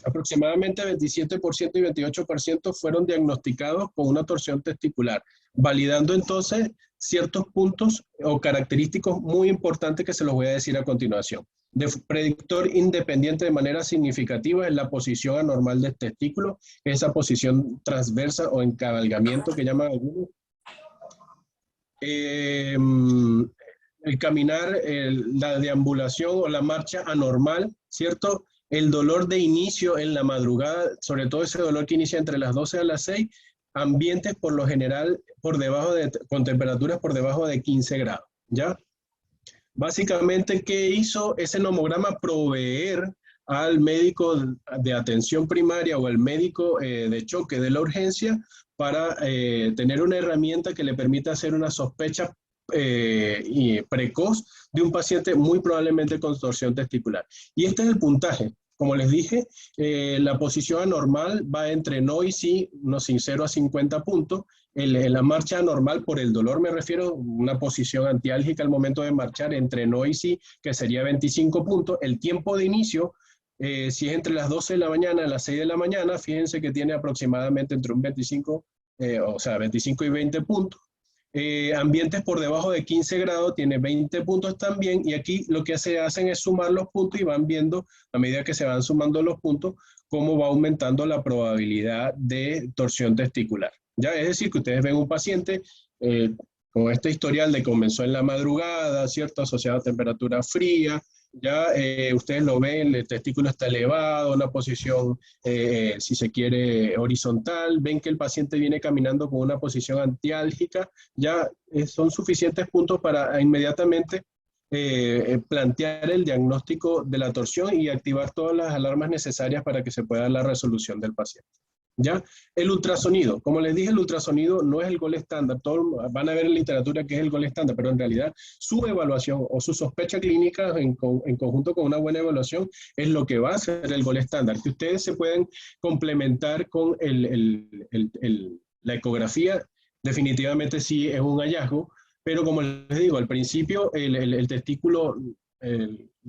aproximadamente 27% y 28% fueron diagnosticados con una torsión testicular, validando entonces ciertos puntos o característicos muy importantes que se los voy a decir a continuación. De predictor independiente de manera significativa es la posición anormal del testículo, esa posición transversa o encabalgamiento que llaman algunos. El caminar, la deambulación o la marcha anormal, ¿cierto? El dolor de inicio en la madrugada, sobre todo ese dolor que inicia entre las 12 a las 6, ambientes por lo general con temperaturas por debajo de 15 grados, ¿ya? Básicamente, ¿qué hizo ese nomograma? Proveer al médico de atención primaria o al médico de choque de la urgencia para tener una herramienta que le permita hacer una sospecha precoz de un paciente muy probablemente con torsión testicular. Y este es el puntaje. Como les dije, la posición anormal va entre no y sí, no sin 0 a 50 puntos. La marcha anormal, por el dolor me refiero, una posición antiálgica al momento de marchar entre no y sí, que sería 25 puntos. El tiempo de inicio, si es entre las 12 de la mañana y las 6 de la mañana, fíjense que tiene aproximadamente entre un 25 y 20 puntos. Ambientes por debajo de 15 grados tiene 20 puntos también, y aquí lo que hacen es sumar los puntos y van viendo, a medida que se van sumando los puntos, cómo va aumentando la probabilidad de torsión testicular. ¿Ya? Es decir, que ustedes ven un paciente con este historial de comenzó en la madrugada, ¿cierto? Asociado a temperatura fría, ya ustedes lo ven, el testículo está elevado, una posición, si se quiere, horizontal, ven que el paciente viene caminando con una posición antiálgica, ya son suficientes puntos para inmediatamente plantear el diagnóstico de la torsión y activar todas las alarmas necesarias para que se pueda dar la resolución del paciente. ¿Ya? El ultrasonido, como les dije, el ultrasonido no es el gol estándar, van a ver en literatura que es el gol estándar, pero en realidad su evaluación o su sospecha clínica en conjunto con una buena evaluación es lo que va a ser el gol estándar, que ustedes se pueden complementar con la ecografía. Definitivamente sí es un hallazgo, pero como les digo, al principio el testículo...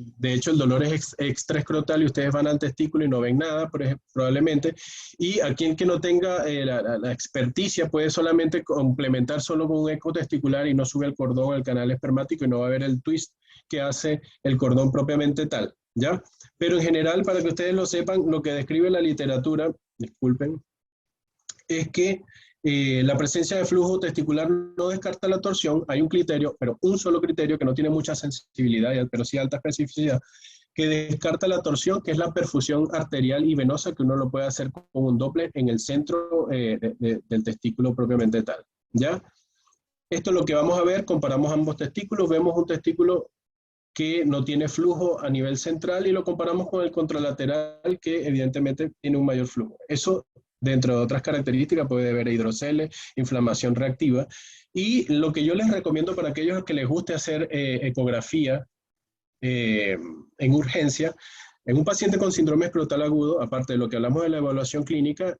de hecho, el dolor es extraescrotal y ustedes van al testículo y no ven nada, probablemente. Y a quien que no tenga la experticia puede solamente complementar solo con un eco testicular y no sube el cordón al canal espermático y no va a ver el twist que hace el cordón propiamente tal, ¿ya? Pero en general, para que ustedes lo sepan, lo que describe la literatura, disculpen, es que la presencia de flujo testicular no descarta la torsión. Hay un criterio, pero un solo criterio que no tiene mucha sensibilidad, pero sí alta especificidad, que descarta la torsión, que es la perfusión arterial y venosa, que uno lo puede hacer con un Doppler en el centro del testículo propiamente tal, ¿ya? Esto es lo que vamos a ver, comparamos ambos testículos, vemos un testículo que no tiene flujo a nivel central y lo comparamos con el contralateral, que evidentemente tiene un mayor flujo. Eso, dentro de otras características, puede haber hidroceles, inflamación reactiva. Y lo que yo les recomiendo para aquellos que les guste hacer ecografía en urgencia, En un paciente con síndrome escrotal agudo, aparte de lo que hablamos de la evaluación clínica,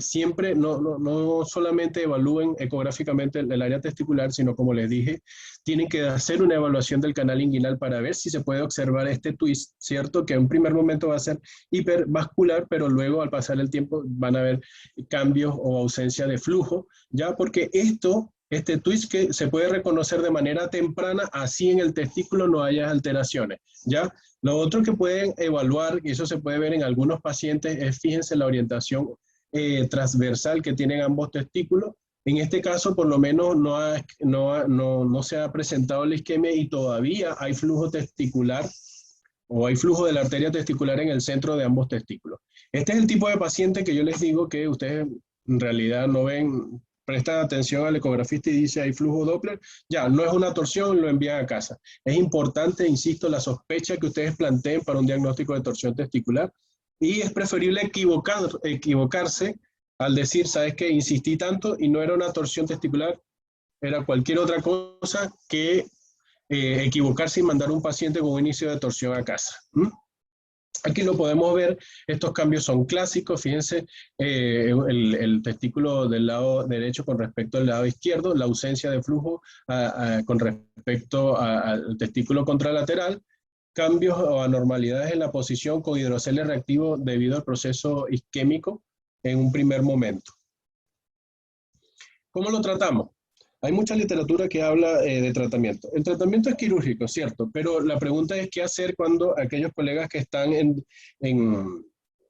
siempre no solamente evalúen ecográficamente el área testicular, sino como les dije, tienen que hacer una evaluación del canal inguinal para ver si se puede observar este twist, ¿cierto? Que en un primer momento va a ser hipervascular, pero luego al pasar el tiempo van a haber cambios o ausencia de flujo, ya porque este twist que se puede reconocer de manera temprana, así en el testículo no haya alteraciones, ¿ya? Lo otro que pueden evaluar, y eso se puede ver en algunos pacientes, es, fíjense, la orientación transversal que tienen ambos testículos. En este caso, por lo menos, no se ha presentado la isquemia y todavía hay flujo testicular o hay flujo de la arteria testicular en el centro de ambos testículos. Este es el tipo de paciente que yo les digo que ustedes en realidad no ven, prestan atención al ecografista y dice hay flujo Doppler, ya, no es una torsión, lo envían a casa. Es importante, insisto, la sospecha que ustedes planteen para un diagnóstico de torsión testicular y es preferible equivocarse al decir, ¿sabes qué? Insistí tanto y no era una torsión testicular, era cualquier otra cosa que equivocarse y mandar a un paciente con un inicio de torsión a casa. Aquí lo podemos ver, estos cambios son clásicos, fíjense el testículo del lado derecho con respecto al lado izquierdo, la ausencia de flujo con respecto al testículo contralateral, cambios o anormalidades en la posición con hidrocele reactivo debido al proceso isquémico en un primer momento. ¿Cómo lo tratamos? Hay mucha literatura que habla de tratamiento. El tratamiento es quirúrgico, cierto, pero la pregunta es qué hacer cuando aquellos colegas que están en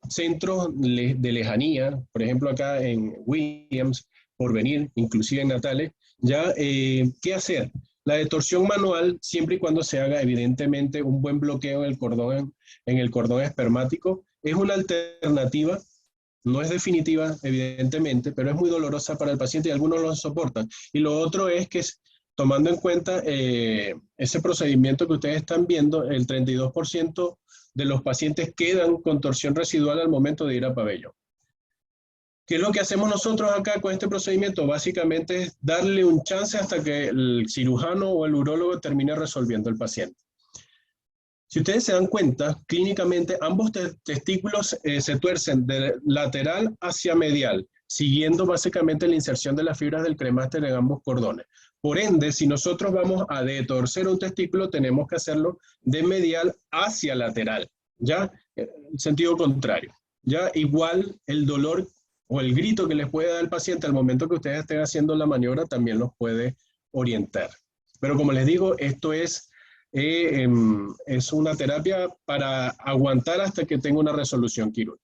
centros de lejanía, por ejemplo acá en Williams, Porvenir, inclusive en Natales, ya, ¿qué hacer? La detorsión manual, siempre y cuando se haga evidentemente un buen bloqueo en el cordón espermático, es una alternativa. No es definitiva, evidentemente, pero es muy dolorosa para el paciente y algunos lo soportan. Y lo otro es que, tomando en cuenta ese procedimiento que ustedes están viendo, el 32% de los pacientes quedan con torsión residual al momento de ir a pabellón. ¿Qué es lo que hacemos nosotros acá con este procedimiento? Básicamente es darle un chance hasta que el cirujano o el urólogo termine resolviendo el paciente. Si ustedes se dan cuenta, clínicamente ambos testículos se tuercen de lateral hacia medial, siguiendo básicamente la inserción de las fibras del cremaster en ambos cordones. Por ende, si nosotros vamos a detorcer un testículo, tenemos que hacerlo de medial hacia lateral, ¿ya? En sentido contrario, ¿ya? Igual el dolor o el grito que les puede dar el paciente al momento que ustedes estén haciendo la maniobra también los puede orientar. Pero como les digo, esto es una terapia para aguantar hasta que tenga una resolución quirúrgica.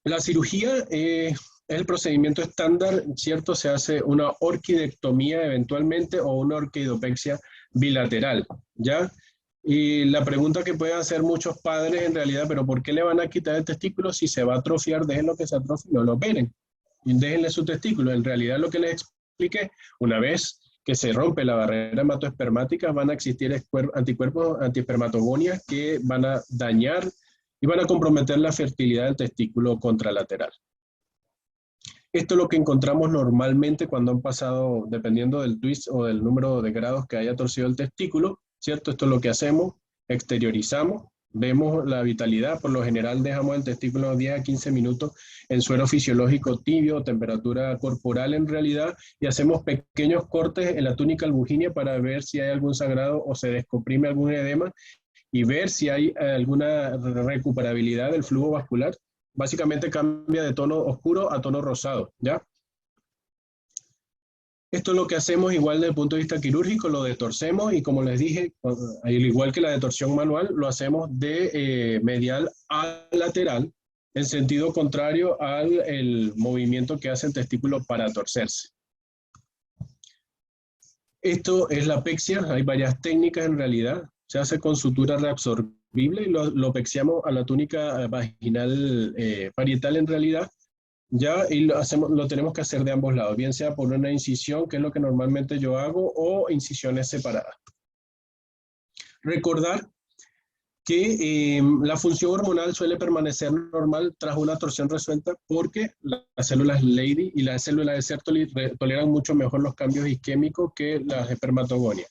La cirugía es el procedimiento estándar, ¿cierto? Se hace una orquidectomía eventualmente o una orquidopexia bilateral, ¿ya? Y la pregunta que pueden hacer muchos padres en realidad, ¿pero por qué le van a quitar el testículo si se va a atrofiar? Déjenlo que se atrofie, no lo operen. Y déjenle su testículo. En realidad lo que les expliqué, una vez que se rompe la barrera hematoespermática, van a existir anticuerpos antiespermatogonias que van a dañar y van a comprometer la fertilidad del testículo contralateral. Esto es lo que encontramos normalmente cuando han pasado, dependiendo del twist o del número de grados que haya torcido el testículo, ¿cierto? Esto es lo que hacemos, exteriorizamos, vemos la vitalidad, por lo general dejamos el testículo 10 a 15 minutos en suero fisiológico tibio, temperatura corporal en realidad, y hacemos pequeños cortes en la túnica albuginea para ver si hay algún sangrado o se descomprime algún edema y ver si hay alguna recuperabilidad del flujo vascular. Básicamente cambia de tono oscuro a tono rosado, ¿ya? Esto es lo que hacemos igual desde el punto de vista quirúrgico, lo detorcemos y como les dije, al igual que la detorsión manual, lo hacemos de medial a lateral, en sentido contrario al movimiento que hace el testículo para torcerse. Esto es la pexia, hay varias técnicas en realidad, se hace con sutura reabsorbible y lo pexiamos a la túnica vaginal parietal en realidad, ya, y lo tenemos que hacer de ambos lados, bien sea por una incisión, que es lo que normalmente yo hago, o incisiones separadas. Recordar que la función hormonal suele permanecer normal tras una torsión resuelta porque las células Leydig y las células de Sertoli toleran mucho mejor los cambios isquémicos que las espermatogonias.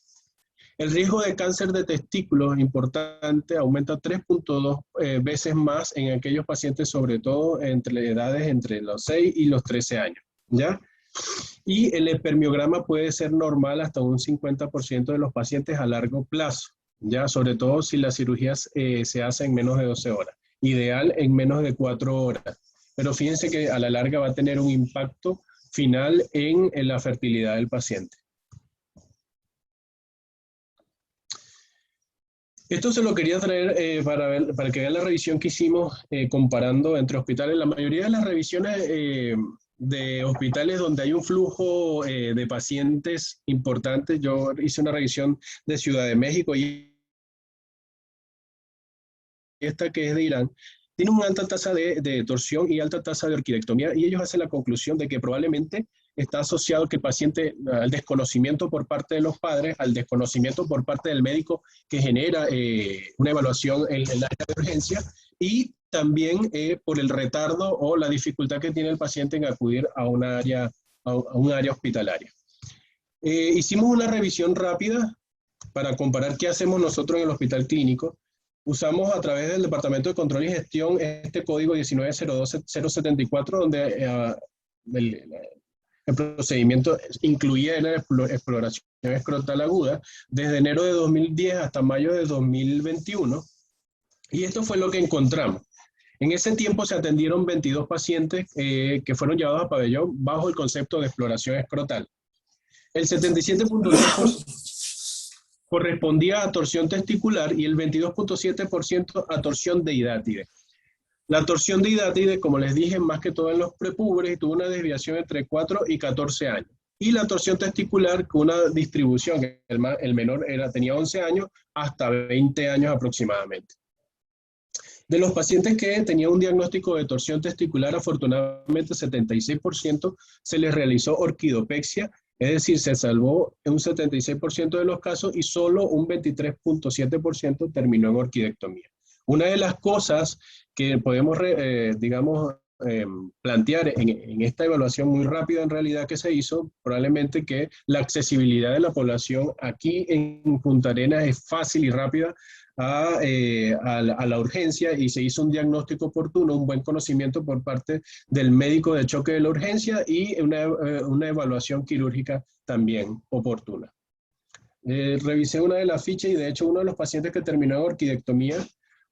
El riesgo de cáncer de testículos, importante, aumenta 3.2 veces más en aquellos pacientes, sobre todo entre edades entre los 6 y los 13 años, ¿ya? Y el espermiograma puede ser normal hasta un 50% de los pacientes a largo plazo, ¿ya? Sobre todo si las cirugías se hacen en menos de 12 horas. Ideal en menos de 4 horas. Pero fíjense que a la larga va a tener un impacto final en la fertilidad del paciente. Esto se lo quería traer para que vean la revisión que hicimos comparando entre hospitales. La mayoría de las revisiones de hospitales donde hay un flujo de pacientes importantes, yo hice una revisión de Ciudad de México y esta que es de Irán, tiene una alta tasa de torsión y alta tasa de orquidectomía, y ellos hacen la conclusión de que probablemente está asociado que el paciente, al desconocimiento por parte de los padres, al desconocimiento por parte del médico que genera una evaluación en el área de urgencia, y también por el retardo o la dificultad que tiene el paciente en acudir a un área hospitalaria. Hicimos una revisión rápida para comparar qué hacemos nosotros en el hospital clínico. Usamos a través del Departamento de Control y Gestión este código 1902074, donde el procedimiento incluía la exploración escrotal aguda desde enero de 2010 hasta mayo de 2021. Y esto fue lo que encontramos. En ese tiempo se atendieron 22 pacientes que fueron llevados a pabellón bajo el concepto de exploración escrotal. El 77.3% correspondía a torsión testicular y el 22.7% a torsión de hidátide. La torsión de hidátide, como les dije, más que todo en los prepúberes, tuvo una desviación entre 4 y 14 años. Y la torsión testicular, con una distribución, el menor tenía 11 años hasta 20 años aproximadamente. De los pacientes que tenían un diagnóstico de torsión testicular, afortunadamente 76% se les realizó orquidopexia, es decir, se salvó en un 76% de los casos y solo un 23.7% terminó en orquidectomía. Una de las cosas que podemos, plantear en esta evaluación muy rápida en realidad que se hizo, probablemente que la accesibilidad de la población aquí en Punta Arenas es fácil y rápida a la urgencia, y se hizo un diagnóstico oportuno, un buen conocimiento por parte del médico de choque de la urgencia y una evaluación quirúrgica también oportuna. Revisé una de las fichas y de hecho uno de los pacientes que terminó en orquidectomía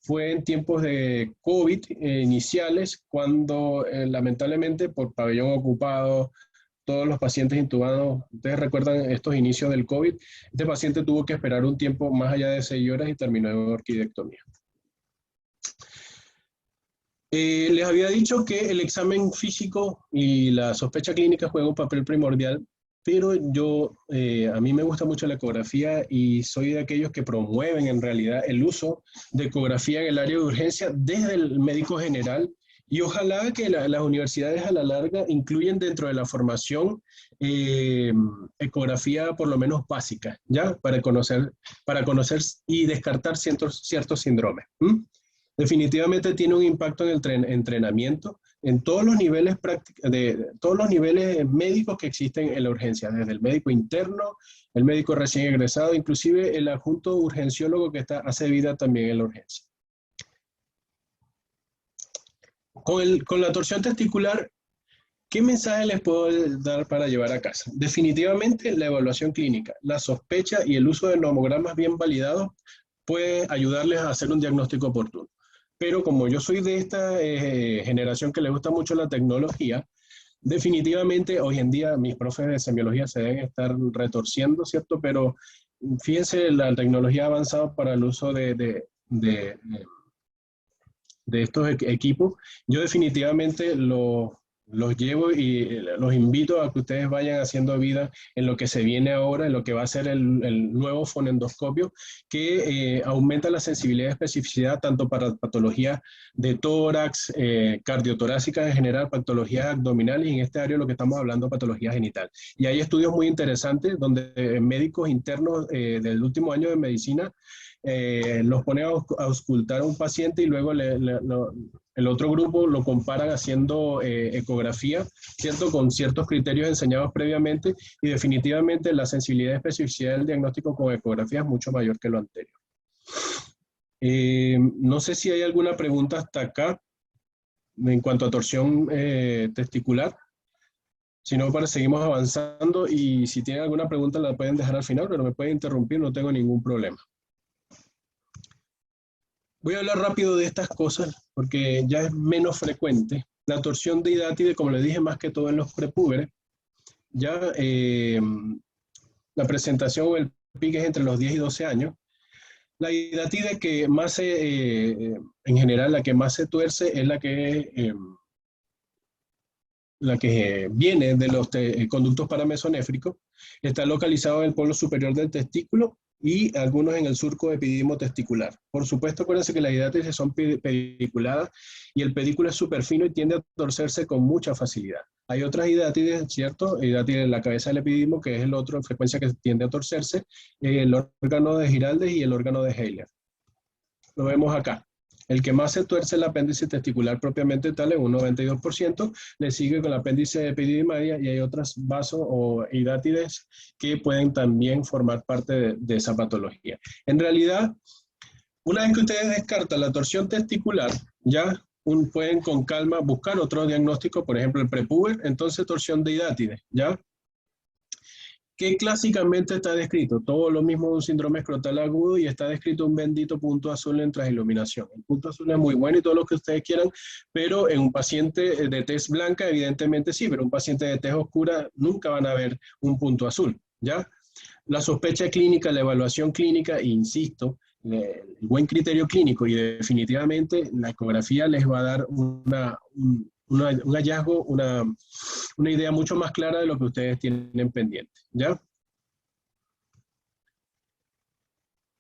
fue en tiempos de COVID iniciales, cuando lamentablemente por pabellón ocupado, todos los pacientes intubados, ustedes recuerdan estos inicios del COVID, este paciente tuvo que esperar un tiempo más allá de 6 horas y terminó en orquidectomía. Les había dicho que el examen físico y la sospecha clínica juegan un papel primordial, pero a mí me gusta mucho la ecografía y soy de aquellos que promueven en realidad el uso de ecografía en el área de urgencia desde el médico general, y ojalá que las universidades a la larga incluyan dentro de la formación ecografía por lo menos básica, ¿ya? Para conocer y descartar ciertos síndromes. Definitivamente tiene un impacto en el entrenamiento en todos los niveles todos los niveles médicos que existen en la urgencia, desde el médico interno, el médico recién egresado, inclusive el adjunto urgenciólogo que hace vida también en la urgencia. Con la torsión testicular, ¿qué mensaje les puedo dar para llevar a casa? Definitivamente la evaluación clínica, la sospecha y el uso de nomogramas bien validados puede ayudarles a hacer un diagnóstico oportuno. Pero como yo soy de esta generación que le gusta mucho la tecnología, definitivamente hoy en día mis profes de semiología se deben estar retorciendo, ¿cierto? Pero fíjense, la tecnología ha avanzado para el uso de estos equipos. Yo definitivamente los llevo y los invito a que ustedes vayan haciendo vida en lo que se viene ahora, en lo que va a ser el nuevo fonendoscopio, que aumenta la sensibilidad y especificidad tanto para patologías de tórax, cardiotorácicas en general, patologías abdominales, y en este área lo que estamos hablando de patología genital. Y hay estudios muy interesantes donde médicos internos del último año de medicina los pone a auscultar a un paciente y luego El otro grupo lo comparan haciendo ecografía, ¿cierto? Con ciertos criterios enseñados previamente, y definitivamente la sensibilidad y especificidad del diagnóstico con ecografía es mucho mayor que lo anterior. No sé si hay alguna pregunta hasta acá en cuanto a torsión testicular. Si no, seguimos avanzando, y si tienen alguna pregunta la pueden dejar al final, pero me pueden interrumpir, no tengo ningún problema. Voy a hablar rápido de estas cosas porque ya es menos frecuente. La torsión de hidátide, como les dije, más que todo en los prepúberes. Ya la presentación o el pic es entre los 10 y 12 años. La hidátide que más en general, la que más se tuerce es la que viene de los conductos paramesonéfricos. Está localizado en el polo superior del testículo y algunos en el surco epidídimo testicular. Por supuesto, acuérdense que las hidatides son pediculadas y el pedículo es súper fino y tiende a torcerse con mucha facilidad. Hay otras hidatides, ¿cierto? Hidatides en la cabeza del epidídimo, que es el otro en frecuencia que tiende a torcerse, el órgano de Giraldes y el órgano de Heiler. Lo vemos acá. El que más se tuerce el apéndice testicular propiamente tal, en un 92%, le sigue con el apéndice epididimalia, y hay otras vasos o hidátides que pueden también formar parte de esa patología. En realidad, una vez que ustedes descartan la torsión testicular, ya pueden con calma buscar otro diagnóstico, por ejemplo el prepúber, entonces torsión de hidátide, ¿ya? Que clásicamente está descrito, todo lo mismo de un síndrome escrotal agudo, y está descrito un bendito punto azul en transiluminación. El punto azul es muy bueno y todo lo que ustedes quieran, pero en un paciente de tez blanca evidentemente sí, pero un paciente de tez oscura nunca van a ver un punto azul, ¿ya? La sospecha clínica, la evaluación clínica, insisto, el buen criterio clínico y definitivamente la ecografía les va a dar un hallazgo, una idea mucho más clara de lo que ustedes tienen pendiente, ¿ya?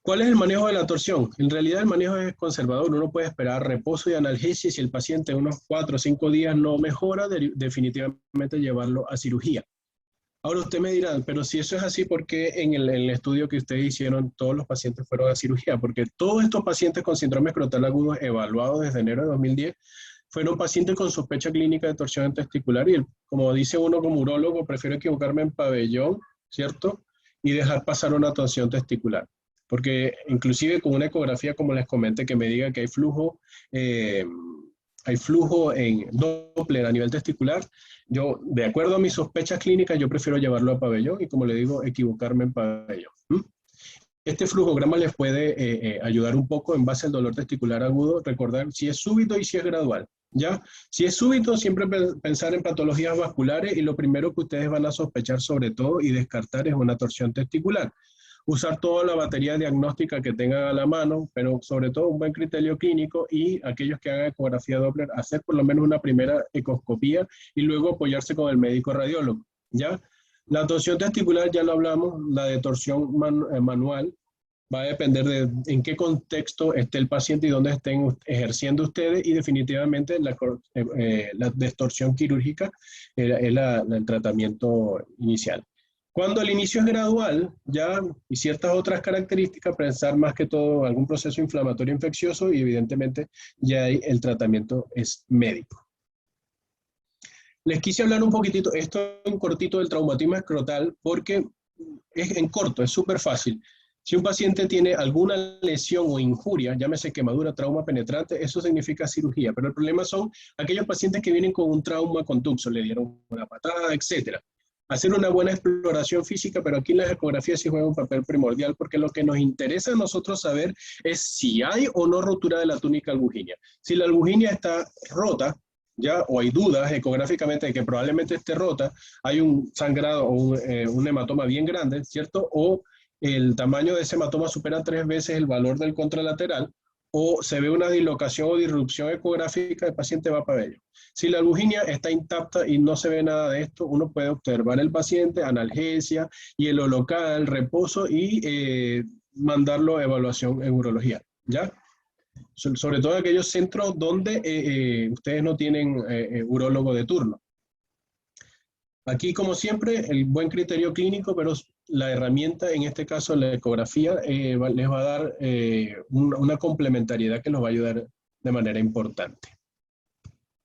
¿Cuál es el manejo de la torsión? En realidad el manejo es conservador, uno puede esperar reposo y analgesia, y si el paciente en unos 4 o 5 días no mejora, definitivamente llevarlo a cirugía. Ahora usted me dirá, pero si eso es así, ¿por qué en el estudio que ustedes hicieron todos los pacientes fueron a cirugía? Porque todos estos pacientes con síndrome escrotal agudo evaluados desde enero de 2010 fueron pacientes con sospecha clínica de torsión testicular, y como dice uno como urólogo, prefiero equivocarme en pabellón, ¿cierto? Y dejar pasar una torsión testicular. Porque inclusive con una ecografía, como les comenté, que me diga que hay flujo en Doppler a nivel testicular, yo, de acuerdo a mis sospechas clínicas, yo prefiero llevarlo a pabellón y, como le digo, equivocarme en pabellón. Este flujograma les puede ayudar un poco en base al dolor testicular agudo, recordar si es súbito y si es gradual, ¿ya? Si es súbito, siempre pensar en patologías vasculares, y lo primero que ustedes van a sospechar sobre todo y descartar es una torsión testicular. Usar toda la batería diagnóstica que tengan a la mano, pero sobre todo un buen criterio clínico, y aquellos que hagan ecografía Doppler, hacer por lo menos una primera ecoscopía y luego apoyarse con el médico radiólogo, ¿ya? La torsión testicular ya lo hablamos, la de torsión manual va a depender de en qué contexto esté el paciente y dónde estén ejerciendo ustedes, y definitivamente la distorsión quirúrgica es el tratamiento inicial. Cuando el inicio es gradual, ya, y ciertas otras características, pensar más que todo algún proceso inflamatorio infeccioso, y evidentemente ya el tratamiento es médico. Les quise hablar un poquitito, esto en cortito, del traumatismo escrotal, porque es en corto, es súper fácil. Si un paciente tiene alguna lesión o injuria, llámese quemadura, trauma penetrante, eso significa cirugía. Pero el problema son aquellos pacientes que vienen con un trauma contuso, le dieron una patada, etc. Hacer una buena exploración física, pero aquí las ecografías sí juegan un papel primordial, porque lo que nos interesa a nosotros saber es si hay o no rotura de la túnica albuginea. Si la albuginea está rota, ¿ya? O hay dudas ecográficamente de que probablemente esté rota, hay un sangrado o un hematoma bien grande, ¿cierto? O el tamaño de ese hematoma supera 3 veces el valor del contralateral, o se ve una dislocación o disrupción ecográfica, el paciente va a pabellón. Si la albuginea está intacta y no se ve nada de esto, uno puede observar al paciente, analgesia, hielo local, reposo, y mandarlo a evaluación en urología, ¿ya? Sobre todo en aquellos centros donde ustedes no tienen urólogo de turno. Aquí, como siempre, el buen criterio clínico, pero la herramienta, en este caso la ecografía, les va a dar una complementariedad que nos va a ayudar de manera importante.